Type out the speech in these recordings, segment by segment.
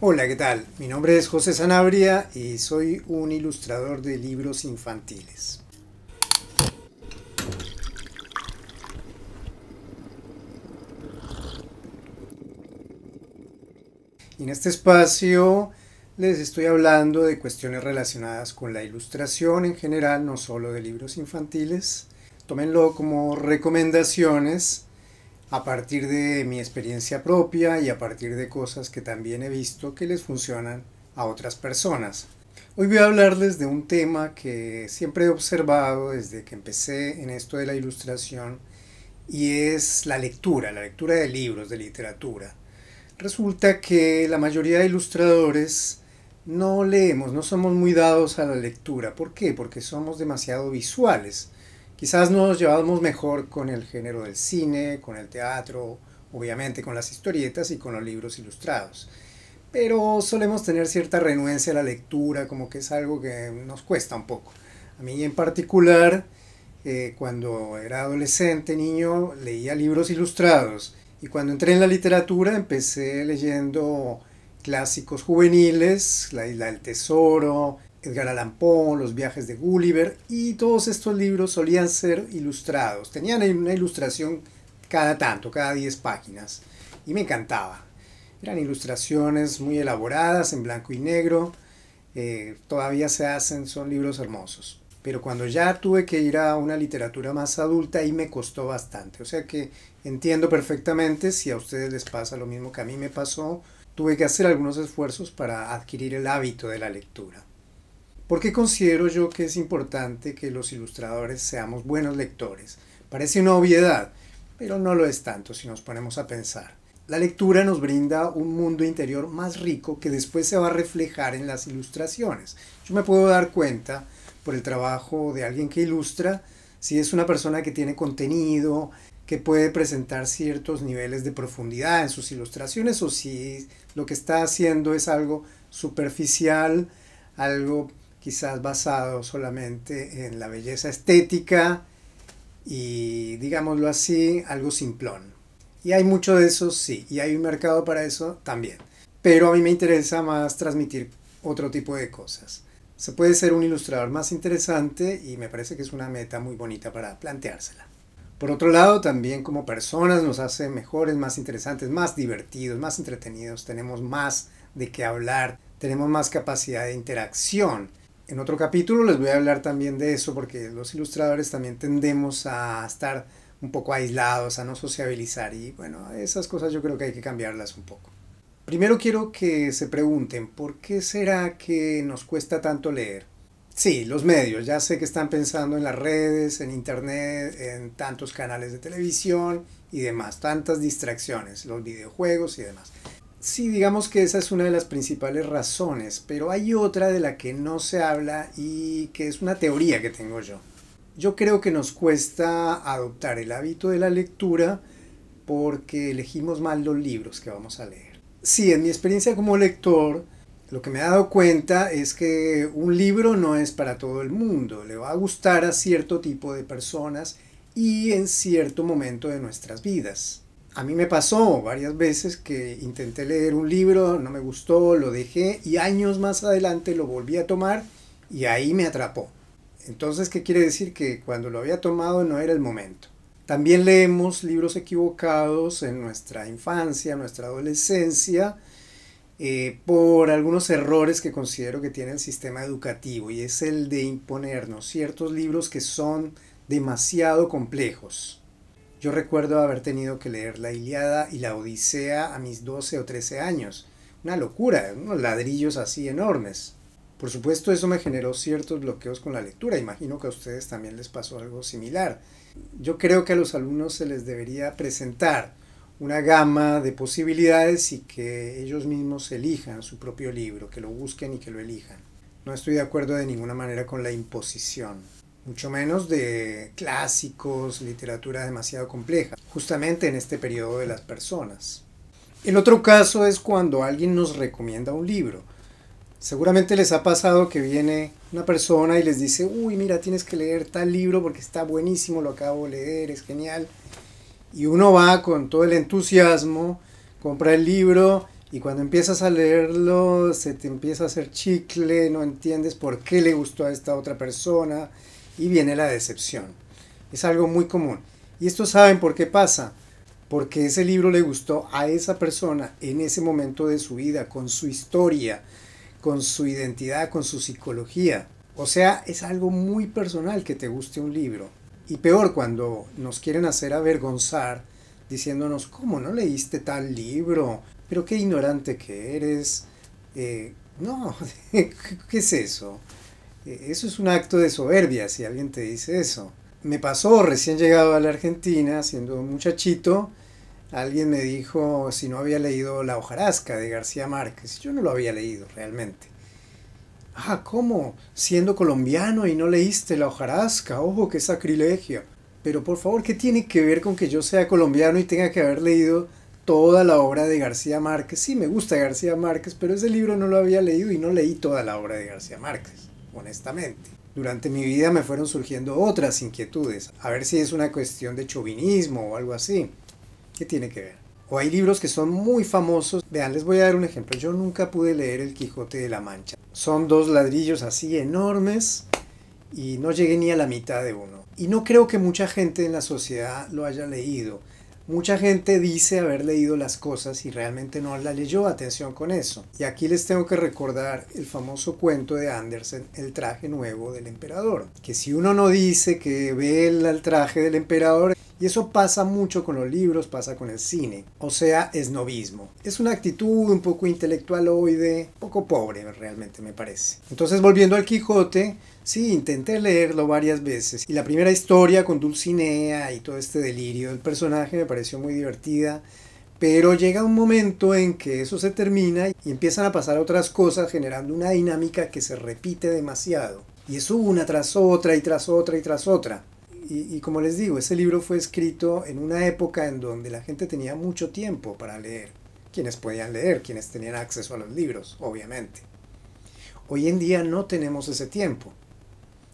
Hola, ¿qué tal? Mi nombre es José Sanabria y soy un ilustrador de libros infantiles. Y en este espacio les estoy hablando de cuestiones relacionadas con la ilustración en general, no solo de libros infantiles. Tómenlo como recomendaciones a partir de mi experiencia propia y a partir de cosas que también he visto que les funcionan a otras personas. Hoy voy a hablarles de un tema que siempre he observado desde que empecé en esto de la ilustración y es la lectura de libros, de literatura. Resulta que la mayoría de ilustradores no leemos, no somos muy dados a la lectura. ¿Por qué? Porque somos demasiado visuales. Quizás nos llevamos mejor con el género del cine, con el teatro, obviamente con las historietas y con los libros ilustrados. Pero solemos tener cierta renuencia a la lectura, como que es algo que nos cuesta un poco. A mí en particular, cuando era adolescente, niño, leía libros ilustrados. Y cuando entré en la literatura empecé leyendo clásicos juveniles, La Isla del Tesoro, Edgar Allan Poe, Los viajes de Gulliver, y todos estos libros solían ser ilustrados. Tenían una ilustración cada tanto, cada 10 páginas, y me encantaba. Eran ilustraciones muy elaboradas, en blanco y negro, todavía se hacen, son libros hermosos. Pero cuando ya tuve que ir a una literatura más adulta, ahí me costó bastante. O sea que entiendo perfectamente si a ustedes les pasa lo mismo que a mí me pasó. Tuve que hacer algunos esfuerzos para adquirir el hábito de la lectura. ¿Por qué considero yo que es importante que los ilustradores seamos buenos lectores? Parece una obviedad, pero no lo es tanto si nos ponemos a pensar. La lectura nos brinda un mundo interior más rico que después se va a reflejar en las ilustraciones. Yo me puedo dar cuenta por el trabajo de alguien que ilustra si es una persona que tiene contenido, que puede presentar ciertos niveles de profundidad en sus ilustraciones o si lo que está haciendo es algo superficial, algo quizás basado solamente en la belleza estética y, digámoslo así, algo simplón. Y hay mucho de eso, sí, y hay un mercado para eso también. Pero a mí me interesa más transmitir otro tipo de cosas. Se puede ser un ilustrador más interesante y me parece que es una meta muy bonita para planteársela. Por otro lado, también como personas nos hace mejores, más interesantes, más divertidos, más entretenidos, tenemos más de qué hablar, tenemos más capacidad de interacción. En otro capítulo les voy a hablar también de eso porque los ilustradores también tendemos a estar un poco aislados, a no sociabilizar y bueno, esas cosas yo creo que hay que cambiarlas un poco. Primero quiero que se pregunten, ¿por qué será que nos cuesta tanto leer? Sí, los medios, ya sé que están pensando en las redes, en internet, en tantos canales de televisión y demás, tantas distracciones, los videojuegos y demás. Sí, digamos que esa es una de las principales razones, pero hay otra de la que no se habla y que es una teoría que tengo yo. Yo creo que nos cuesta adoptar el hábito de la lectura porque elegimos mal los libros que vamos a leer. Sí, en mi experiencia como lector, lo que me he dado cuenta es que un libro no es para todo el mundo, le va a gustar a cierto tipo de personas y en cierto momento de nuestras vidas. A mí me pasó varias veces que intenté leer un libro, no me gustó, lo dejé y años más adelante lo volví a tomar y ahí me atrapó. Entonces, ¿qué quiere decir? Que cuando lo había tomado no era el momento. También leemos libros equivocados en nuestra infancia, nuestra adolescencia, por algunos errores que considero que tiene el sistema educativo y es el de imponernos ciertos libros que son demasiado complejos. Yo recuerdo haber tenido que leer la Ilíada y la Odisea a mis 12 o 13 años. Una locura, unos ladrillos así enormes. Por supuesto, eso me generó ciertos bloqueos con la lectura. Imagino que a ustedes también les pasó algo similar. Yo creo que a los alumnos se les debería presentar una gama de posibilidades y que ellos mismos elijan su propio libro, que lo busquen y que lo elijan. No estoy de acuerdo de ninguna manera con la imposición, mucho menos de clásicos, literatura demasiado compleja, justamente en este periodo de las personas. El otro caso es cuando alguien nos recomienda un libro. Seguramente les ha pasado que viene una persona y les dice, uy, mira, tienes que leer tal libro porque está buenísimo, lo acabo de leer, es genial. Y uno va con todo el entusiasmo, compra el libro Y cuando empiezas a leerlo, se te empieza a hacer chicle, no entiendes por qué le gustó a esta otra persona y viene la decepción. Es algo muy común. Y esto saben por qué pasa. Porque ese libro le gustó a esa persona en ese momento de su vida, con su historia, con su identidad, con su psicología. O sea, es algo muy personal que te guste un libro. Y peor cuando nos quieren hacer avergonzar diciéndonos, ¿cómo no leíste tal libro? Pero qué ignorante que eres. No, ¿qué es eso? Eso es un acto de soberbia si alguien te dice eso. Me pasó recién llegado a la Argentina, siendo un muchachito, alguien me dijo si no había leído La hojarasca de García Márquez. Yo no lo había leído realmente. Ah, ¿cómo? Siendo colombiano y no leíste La hojarasca. Ojo, qué sacrilegio. Pero por favor, ¿qué tiene que ver con que yo sea colombiano y tenga que haber leído toda la obra de García Márquez? Sí, me gusta García Márquez, pero ese libro no lo había leído y no leí toda la obra de García Márquez, honestamente. Durante mi vida me fueron surgiendo otras inquietudes, a ver si es una cuestión de chauvinismo o algo así. ¿Qué tiene que ver? O hay libros que son muy famosos. Vean, les voy a dar un ejemplo. Yo nunca pude leer El Quijote de la Mancha. Son 2 ladrillos así enormes y no llegué ni a la mitad de uno. Y no creo que mucha gente en la sociedad lo haya leído. Mucha gente dice haber leído las cosas y realmente no la leyó. Atención con eso. Y aquí les tengo que recordar el famoso cuento de Andersen, El traje nuevo del emperador. Que si uno no dice que ve el traje del emperador, y eso pasa mucho con los libros, pasa con el cine. O sea, esnobismo. Es una actitud un poco intelectualoide, poco pobre realmente me parece. Entonces, volviendo al Quijote, sí, intenté leerlo varias veces. Y la primera historia con Dulcinea y todo este delirio del personaje me pareció muy divertida. Pero llega un momento en que eso se termina y empiezan a pasar otras cosas generando una dinámica que se repite demasiado. Y es una tras otra y tras otra y tras otra. Y como les digo, ese libro fue escrito en una época en donde la gente tenía mucho tiempo para leer. Quienes podían leer, quienes tenían acceso a los libros, obviamente. Hoy en día no tenemos ese tiempo.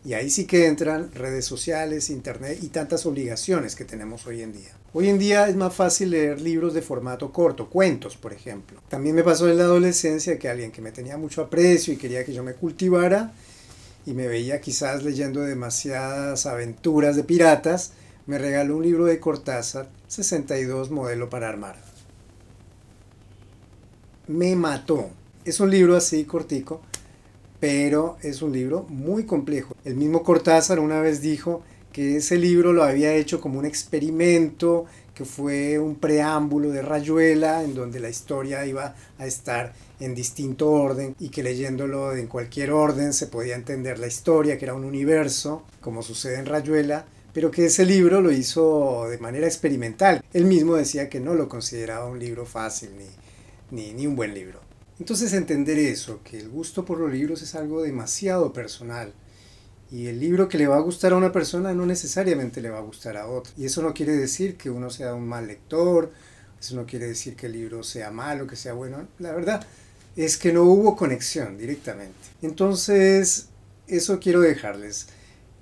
Y ahí sí que entran redes sociales, internet y tantas obligaciones que tenemos hoy en día. Hoy en día es más fácil leer libros de formato corto, cuentos, por ejemplo. También me pasó en la adolescencia que alguien que me tenía mucho aprecio y quería que yo me cultivara, y me veía quizás leyendo demasiadas aventuras de piratas, me regaló un libro de Cortázar, 62 modelo para armar. Me mató. Es un libro así cortico, pero es un libro muy complejo. El mismo Cortázar una vez dijo que ese libro lo había hecho como un experimento, que fue un preámbulo de Rayuela, en donde la historia iba a estar en distinto orden y que leyéndolo en cualquier orden se podía entender la historia, que era un universo, como sucede en Rayuela, pero que ese libro lo hizo de manera experimental. Él mismo decía que no lo consideraba un libro fácil ni un buen libro. Entonces entender eso, que el gusto por los libros es algo demasiado personal. Y el libro que le va a gustar a una persona no necesariamente le va a gustar a otra. Y eso no quiere decir que uno sea un mal lector, eso no quiere decir que el libro sea malo, que sea bueno. La verdad es que no hubo conexión directamente. Entonces, eso quiero dejarles.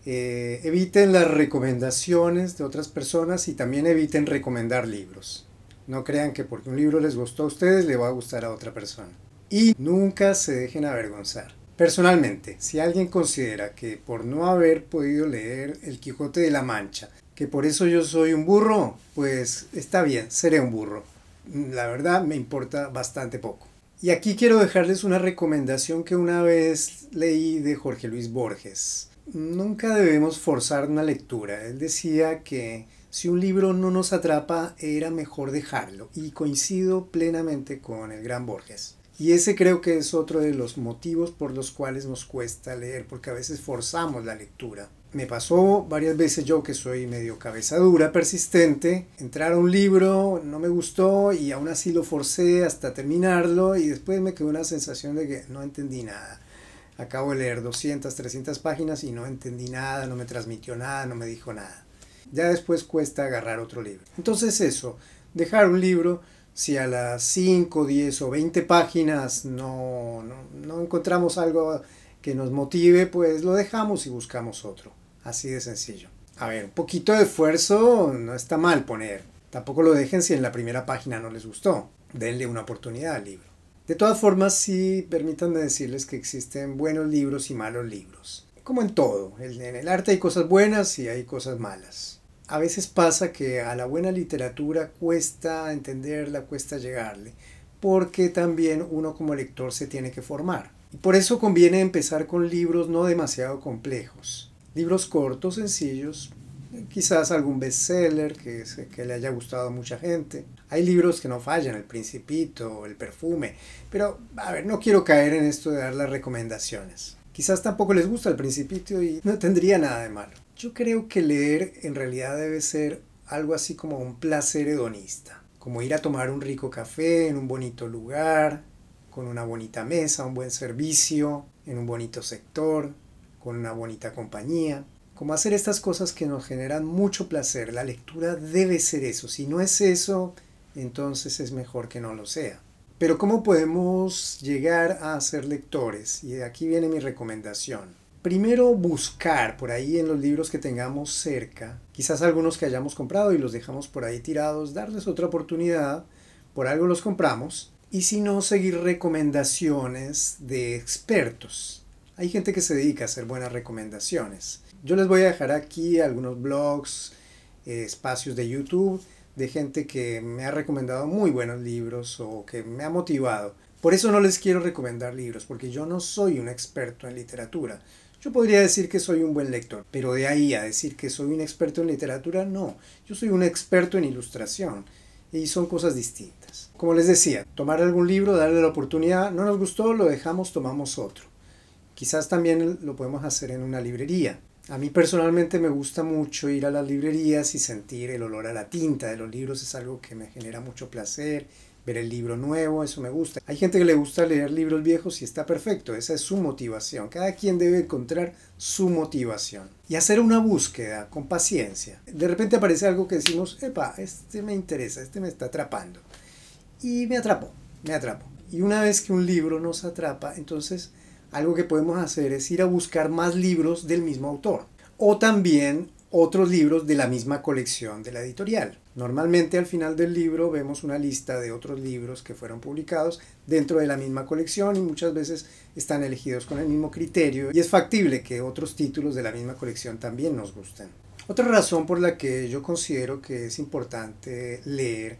Eviten las recomendaciones de otras personas y también eviten recomendar libros. No crean que porque un libro les gustó a ustedes le va a gustar a otra persona. Y nunca se dejen avergonzar. Personalmente, si alguien considera que por no haber podido leer El Quijote de la Mancha, que por eso yo soy un burro, pues está bien, seré un burro. La verdad me importa bastante poco. Y aquí quiero dejarles una recomendación que una vez leí de Jorge Luis Borges. Nunca debemos forzar una lectura. Él decía que si un libro no nos atrapa era mejor dejarlo. Y coincido plenamente con el gran Borges. Y ese creo que es otro de los motivos por los cuales nos cuesta leer, porque a veces forzamos la lectura. Me pasó varias veces yo, que soy medio cabeza dura, persistente, entrar a un libro, no me gustó y aún así lo forcé hasta terminarlo y después me quedó una sensación de que no entendí nada. Acabo de leer 200, 300 páginas y no entendí nada, no me transmitió nada, no me dijo nada. Ya después cuesta agarrar otro libro. Entonces eso, dejar un libro. Si a las 5, 10 o 20 páginas no encontramos algo que nos motive, pues lo dejamos y buscamos otro. Así de sencillo. A ver, un poquito de esfuerzo no está mal poner. Tampoco lo dejen si en la primera página no les gustó. Denle una oportunidad al libro. De todas formas, sí, permítanme decirles que existen buenos libros y malos libros. Como en todo, en el arte hay cosas buenas y hay cosas malas. A veces pasa que a la buena literatura cuesta entenderla, cuesta llegarle, porque también uno como lector se tiene que formar. Y por eso conviene empezar con libros no demasiado complejos. Libros cortos, sencillos, quizás algún bestseller que le haya gustado a mucha gente. Hay libros que no fallan, El Principito, El Perfume, pero a ver, no quiero caer en esto de dar las recomendaciones. Quizás tampoco les gusta El Principito y no tendría nada de malo. Yo creo que leer en realidad debe ser algo así como un placer hedonista, como ir a tomar un rico café en un bonito lugar, con una bonita mesa, un buen servicio, en un bonito sector, con una bonita compañía. Como hacer estas cosas que nos generan mucho placer. La lectura debe ser eso. Si no es eso, entonces es mejor que no lo sea. Pero ¿cómo podemos llegar a ser lectores? Y aquí viene mi recomendación. Primero, buscar por ahí en los libros que tengamos cerca, quizás algunos que hayamos comprado y los dejamos por ahí tirados, darles otra oportunidad, por algo los compramos, y si no, seguir recomendaciones de expertos. Hay gente que se dedica a hacer buenas recomendaciones. Yo les voy a dejar aquí algunos blogs, espacios de YouTube de gente que me ha recomendado muy buenos libros o que me ha motivado. Por eso no les quiero recomendar libros, porque yo no soy un experto en literatura. Yo podría decir que soy un buen lector, pero de ahí a decir que soy un experto en literatura, no. Yo soy un experto en ilustración y son cosas distintas. Como les decía, tomar algún libro, darle la oportunidad, no nos gustó, lo dejamos, tomamos otro. Quizás también lo podemos hacer en una librería. A mí personalmente me gusta mucho ir a las librerías y sentir el olor a la tinta de los libros, es algo que me genera mucho placer. Ver el libro nuevo, eso me gusta. Hay gente que le gusta leer libros viejos y está perfecto, esa es su motivación. Cada quien debe encontrar su motivación y hacer una búsqueda con paciencia. De repente aparece algo que decimos, epa, este me interesa, este me está atrapando. Y me atrapó. Y una vez que un libro nos atrapa, entonces algo que podemos hacer es ir a buscar más libros del mismo autor. O también otros libros de la misma colección de la editorial. Normalmente al final del libro vemos una lista de otros libros que fueron publicados dentro de la misma colección y muchas veces están elegidos con el mismo criterio y es factible que otros títulos de la misma colección también nos gusten. Otra razón por la que yo considero que es importante leer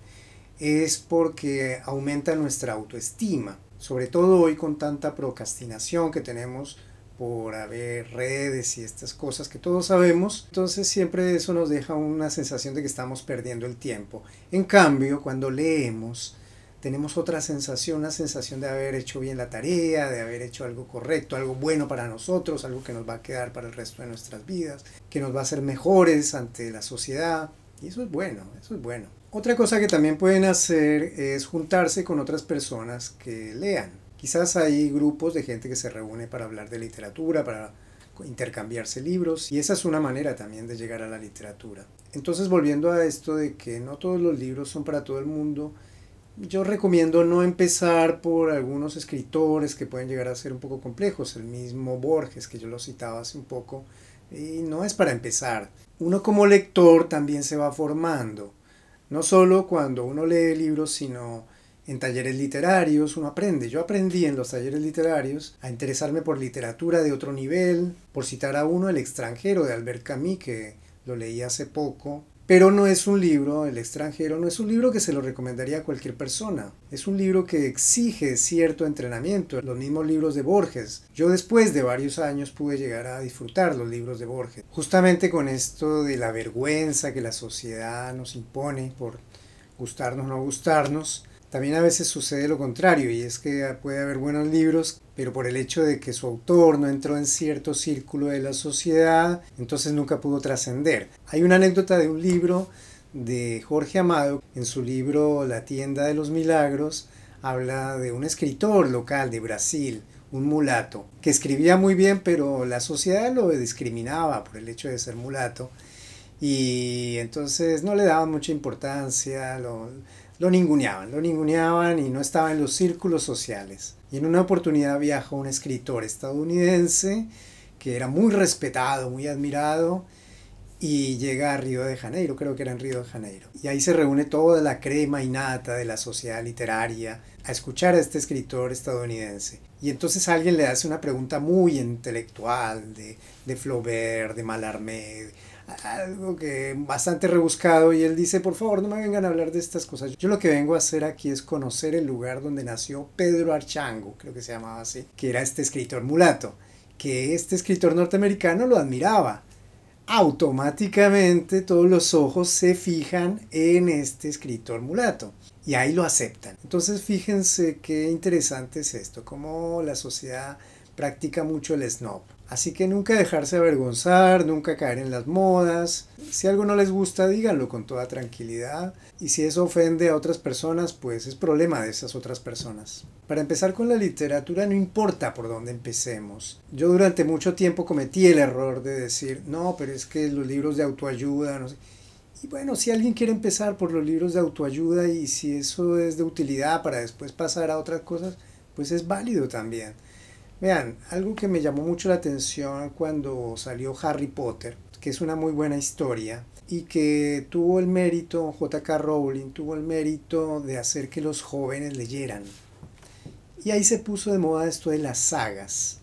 es porque aumenta nuestra autoestima, sobre todo hoy con tanta procrastinación que tenemos por haber redes y estas cosas que todos sabemos, entonces siempre eso nos deja una sensación de que estamos perdiendo el tiempo. En cambio, cuando leemos, tenemos otra sensación, una sensación de haber hecho bien la tarea, de haber hecho algo correcto, algo bueno para nosotros, algo que nos va a quedar para el resto de nuestras vidas, que nos va a hacer mejores ante la sociedad, y eso es bueno, eso es bueno. Otra cosa que también pueden hacer es juntarse con otras personas que lean. Quizás hay grupos de gente que se reúne para hablar de literatura, para intercambiarse libros, y esa es una manera también de llegar a la literatura. Entonces, volviendo a esto de que no todos los libros son para todo el mundo, yo recomiendo no empezar por algunos escritores que pueden llegar a ser un poco complejos. El mismo Borges, que yo lo citaba hace un poco, y no es para empezar. Uno como lector también se va formando, no solo cuando uno lee libros, sino en talleres literarios uno aprende. Yo aprendí en los talleres literarios a interesarme por literatura de otro nivel. Por citar a uno, El extranjero de Albert Camus, que lo leí hace poco. Pero no es un libro, El extranjero, no es un libro que se lo recomendaría a cualquier persona. Es un libro que exige cierto entrenamiento. Los mismos libros de Borges. Yo después de varios años pude llegar a disfrutar los libros de Borges. Justamente con esto de la vergüenza que la sociedad nos impone por gustarnos o no gustarnos. También a veces sucede lo contrario, y es que puede haber buenos libros, pero por el hecho de que su autor no entró en cierto círculo de la sociedad, entonces nunca pudo trascender. Hay una anécdota de un libro de Jorge Amado, en su libro La tienda de los milagros, habla de un escritor local de Brasil, un mulato, que escribía muy bien, pero la sociedad lo discriminaba por el hecho de ser mulato, y entonces no le daban mucha importancia, lo ninguneaban y no estaba en los círculos sociales. Y en una oportunidad viajó un escritor estadounidense que era muy respetado, muy admirado, y llega a Río de Janeiro, creo que era en Río de Janeiro. Y ahí se reúne toda la crema innata de la sociedad literaria a escuchar a este escritor estadounidense. Y entonces alguien le hace una pregunta muy intelectual de Flaubert, de Mallarmé, algo que bastante rebuscado, y él dice, por favor, no me vengan a hablar de estas cosas. Yo lo que vengo a hacer aquí es conocer el lugar donde nació Pedro Archango, creo que se llamaba así, que era este escritor mulato, que este escritor norteamericano lo admiraba. Automáticamente todos los ojos se fijan en este escritor mulato y ahí lo aceptan. Entonces fíjense qué interesante es esto, cómo la sociedad practica mucho el snob. Así que nunca dejarse avergonzar, nunca caer en las modas. Si algo no les gusta, díganlo con toda tranquilidad. Y si eso ofende a otras personas, pues es problema de esas otras personas. Para empezar con la literatura, no importa por dónde empecemos. Yo durante mucho tiempo cometí el error de decir, no, pero es que los libros de autoayuda, no sé. Y bueno, si alguien quiere empezar por los libros de autoayuda y si eso es de utilidad para después pasar a otras cosas, pues es válido también. Vean, algo que me llamó mucho la atención cuando salió Harry Potter, que es una muy buena historia y que tuvo el mérito, J.K. Rowling tuvo el mérito de hacer que los jóvenes leyeran. Y ahí se puso de moda esto de las sagas.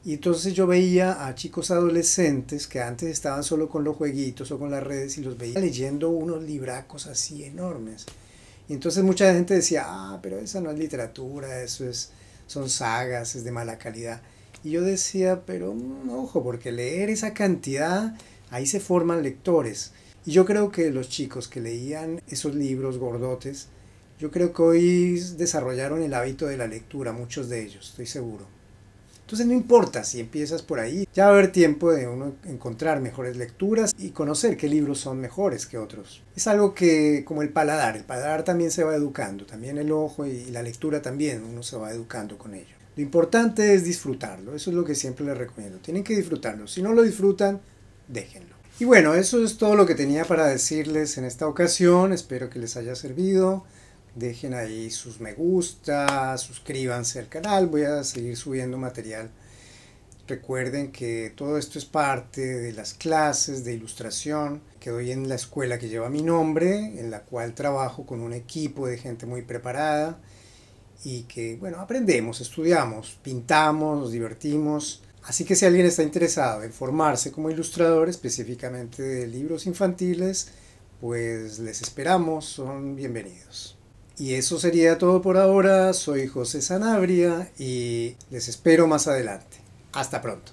Y entonces yo veía a chicos adolescentes que antes estaban solo con los jueguitos o con las redes y los veía leyendo unos libracos así enormes. Y entonces mucha gente decía, ah, pero esa no es literatura, son sagas, es de mala calidad. Y yo decía, pero ojo, porque leer esa cantidad, ahí se forman lectores. Y yo creo que los chicos que leían esos libros gordotes, yo creo que hoy desarrollaron el hábito de la lectura, muchos de ellos, estoy seguro. Entonces no importa si empiezas por ahí, ya va a haber tiempo de uno encontrar mejores lecturas y conocer qué libros son mejores que otros. Es algo que, como el paladar también se va educando, también el ojo y la lectura también, uno se va educando con ello. Lo importante es disfrutarlo, eso es lo que siempre les recomiendo, tienen que disfrutarlo, si no lo disfrutan, déjenlo. Y bueno, eso es todo lo que tenía para decirles en esta ocasión, espero que les haya servido. Dejen ahí sus me gusta, suscríbanse al canal, voy a seguir subiendo material. Recuerden que todo esto es parte de las clases de ilustración que doy en la escuela que lleva mi nombre, en la cual trabajo con un equipo de gente muy preparada y que, bueno, aprendemos, estudiamos, pintamos, nos divertimos. Así que si alguien está interesado en formarse como ilustrador, específicamente de libros infantiles, pues les esperamos, son bienvenidos. Y eso sería todo por ahora. Soy José Sanabria y les espero más adelante. Hasta pronto.